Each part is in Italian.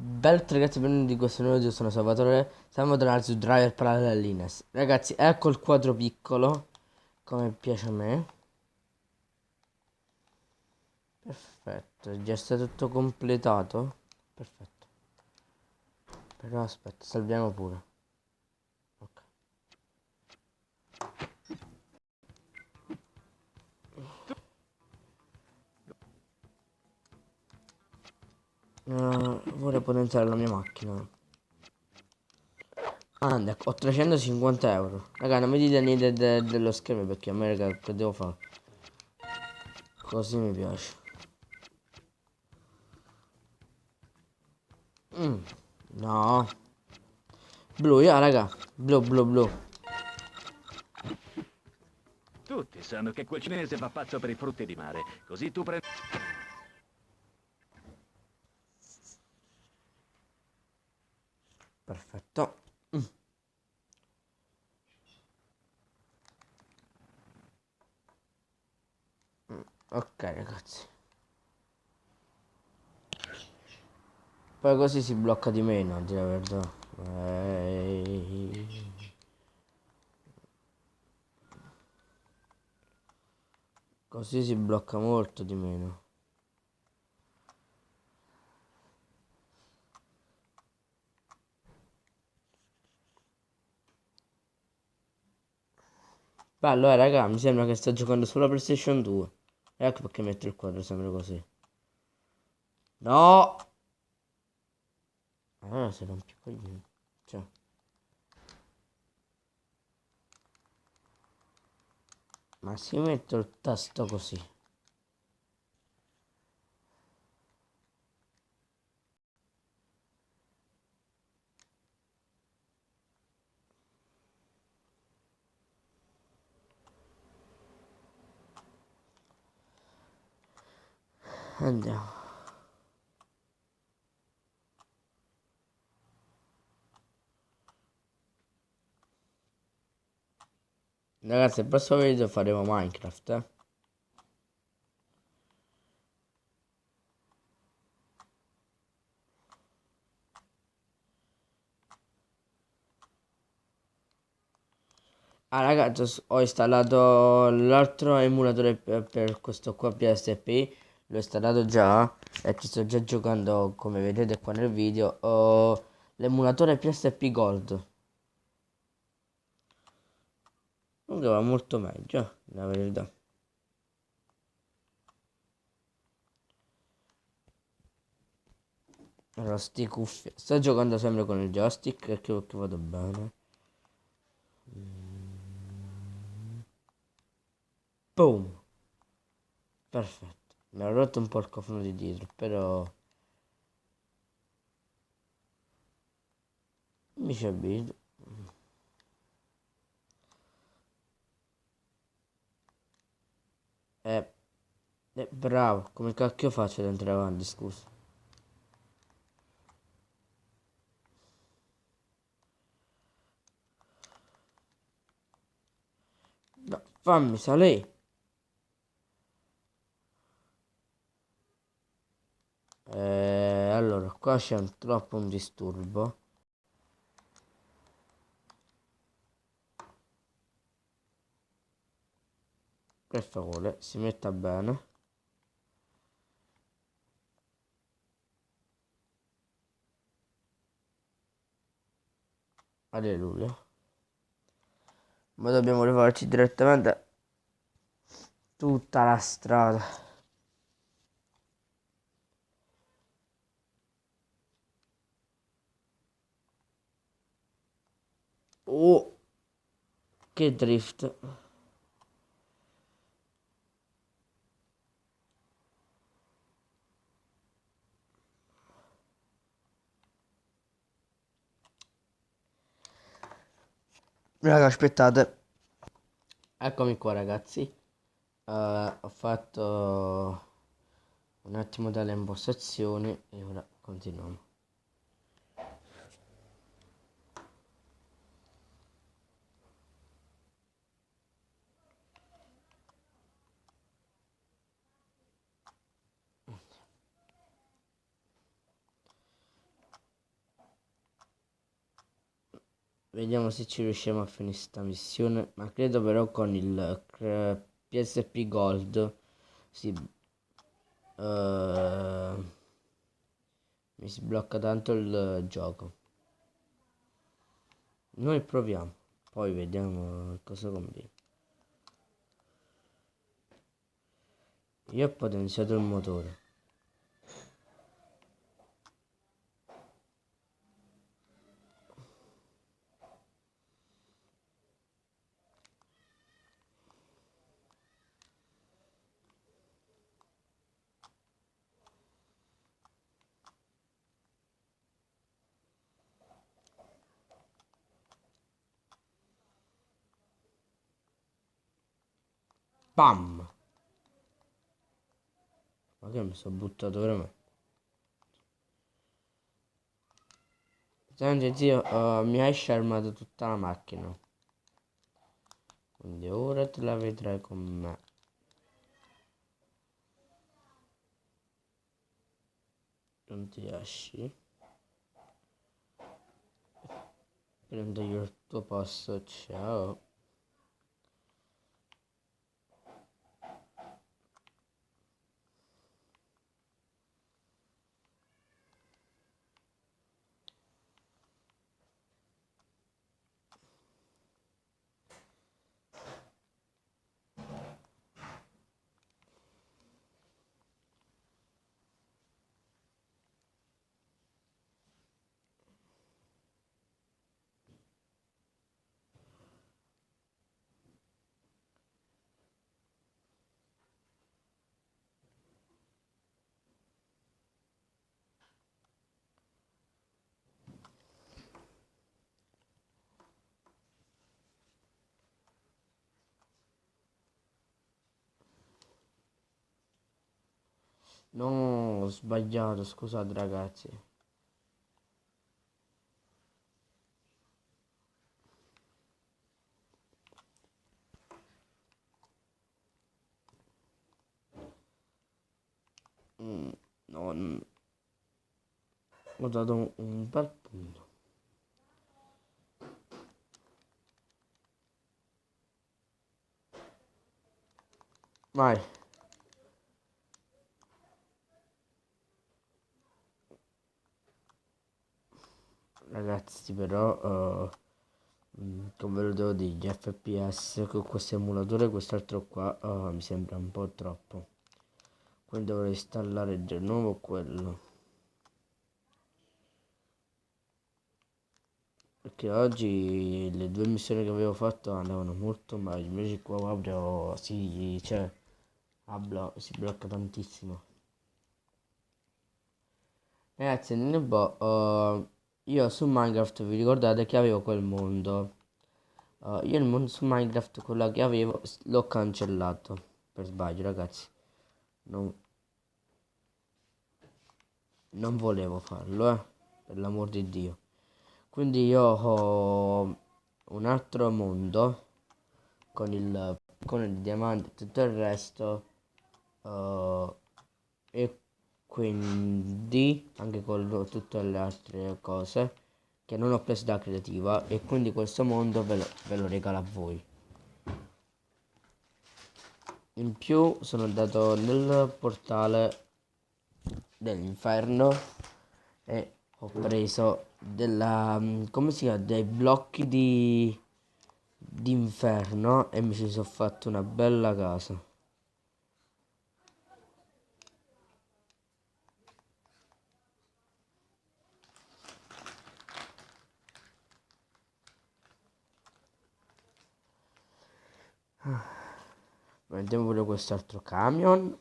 Bel ragazzi, benvenuti in questo nuovo video, sono Salvatore. Stiamo tornando su Driver Parallelines. Ragazzi, ecco il quadro piccolo, come piace a me. Perfetto, già sta tutto completato. Perfetto. Però aspetta, salviamo pure. Ok. Vorrei potenziare la mia macchina. Ah, ecco, ho 350 euro. Raga, non mi dite niente dello schermo perché a me, raga, che devo fare? Così mi piace. No. Blu, raga. Blu, blu, blu. Tutti sanno che quel cinese va pazzo per i frutti di mare, così tu prendi... Perfetto. Ok, ragazzi. Poi così si blocca di meno, a dire la verità. Così si blocca molto di meno. Beh, allora, raga, mi sembra che sto giocando sulla PlayStation 2. Ecco perché metto il quadro sempre così. No! Allora se rompi i coglioni. Cioè, ma se io metto il tasto così. Andiamo. Ragazzi, il prossimo video faremo Minecraft, eh. Ah, ragazzi, ho installato l'altro emulatore per questo qua PSP. L'ho installato già e ci sto già giocando, come vedete qua nel video. Ho l'emulatore PSP Gold. Comunque va molto meglio, la verità. Allora, sti cuffie. Sto giocando sempre con il joystick che vado bene. Boom! Perfetto. Mi ha rotto un po' il cofano di dietro, però mi ci abituo. Eh, bravo, come cacchio faccio ad entrare avanti, scusa. No, fammi salire. Allora, qua c'è troppo un disturbo. Per favore, si metta bene. Alleluia. Ma dobbiamo rifarci direttamente tutta la strada. Oh, che drift. Raga, aspettate. Eccomi qua, ragazzi. Ho fatto un attimo dalle impostazioni e ora continuiamo. Vediamo se ci riusciamo a finire sta missione. Ma credo però con il PSP Gold si, mi si blocca tanto il gioco. Noi proviamo, poi vediamo cosa combina. Io ho potenziato il motore. Pam! Ma che mi sono buttato veramente? Senti zio, mi hai schermato tutta la macchina. Quindi ora te la vedrai con me. Non ti esci. Prendo io il tuo posto, ciao. No, ho sbagliato, scusate ragazzi. No, ho dato un bel punto. Vai. Ragazzi, però, come ve lo devo dire, gli FPS con questo emulatore e quest'altro qua mi sembra un po' troppo. Quindi dovrei installare di nuovo quello. Perché oggi le due missioni che avevo fatto andavano molto meglio, invece qua proprio cioè, si blocca tantissimo. Ragazzi, io su Minecraft vi ricordate che avevo quel mondo? Io il mondo su Minecraft, quello che avevo, l'ho cancellato per sbaglio, ragazzi. Non, non volevo farlo, per l'amor di Dio. Quindi io ho un altro mondo con il diamante e tutto il resto. E quindi anche con tutte le altre cose che non ho preso da creativa, e quindi questo mondo ve lo regalo a voi. In più sono andato nel portale dell'inferno e ho preso come si chiama, dei blocchi di inferno, e mi ci sono fatto una bella casa. Vediamo pure quest'altro camion.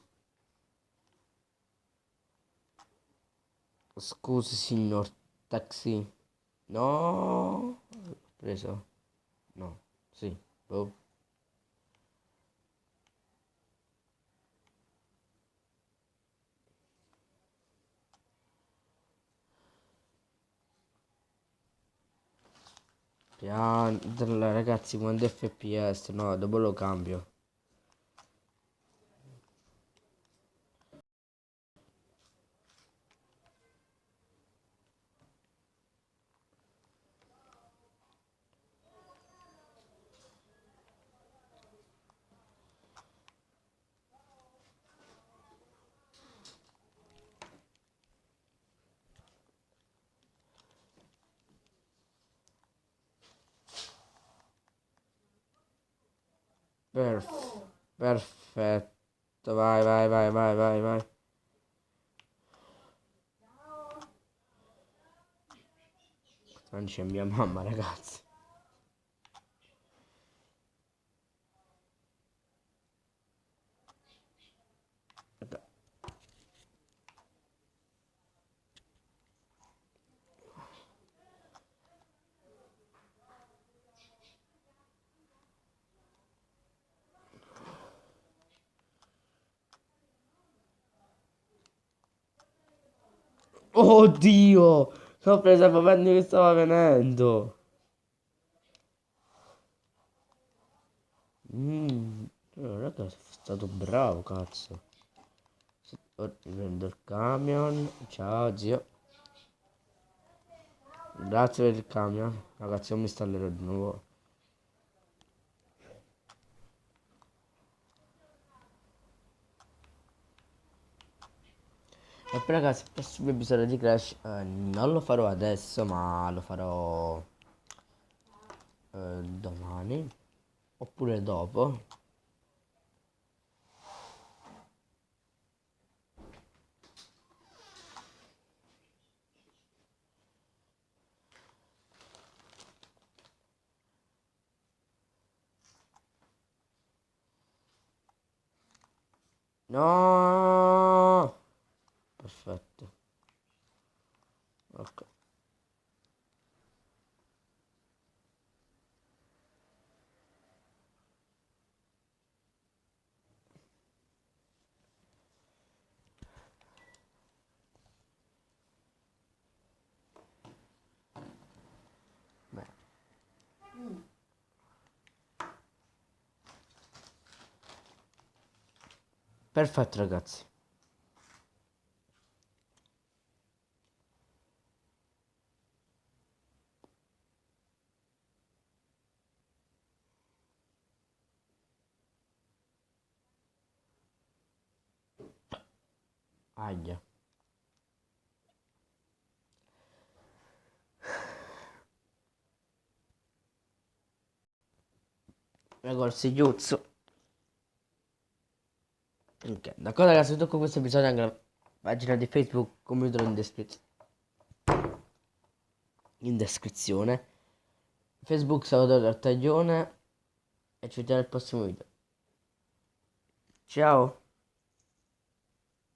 Scusi signor taxi. No, l'ho preso. No, sì, boh. Piano, ragazzi, quando FPS? No, dopo lo cambio. Perf- perfetto, vai, vai, vai, vai, vai, vai. Non c'è mia mamma, ragazzi. Oddio! L'ho presa proprio che stava venendo. Mm, raga, sono stato bravo, cazzo. Ora prendo il camion. Ciao, zio. Grazie per il camion. Ragazzi, io mi installerò di nuovo. E poi ragazzi, il prossimo episodio di Crash non lo farò adesso, ma lo farò domani. Oppure dopo. No! Perfetto. Ok. Beh. Perfetto ragazzi. Aia. Mi corsi giuzzo. Ok, d'accordo ragazzi, tutto con questo episodio anche la pagina di Facebook, come vedrò in descrizione. Facebook Salvatore Tartaglione e ci vediamo al prossimo video. Ciao!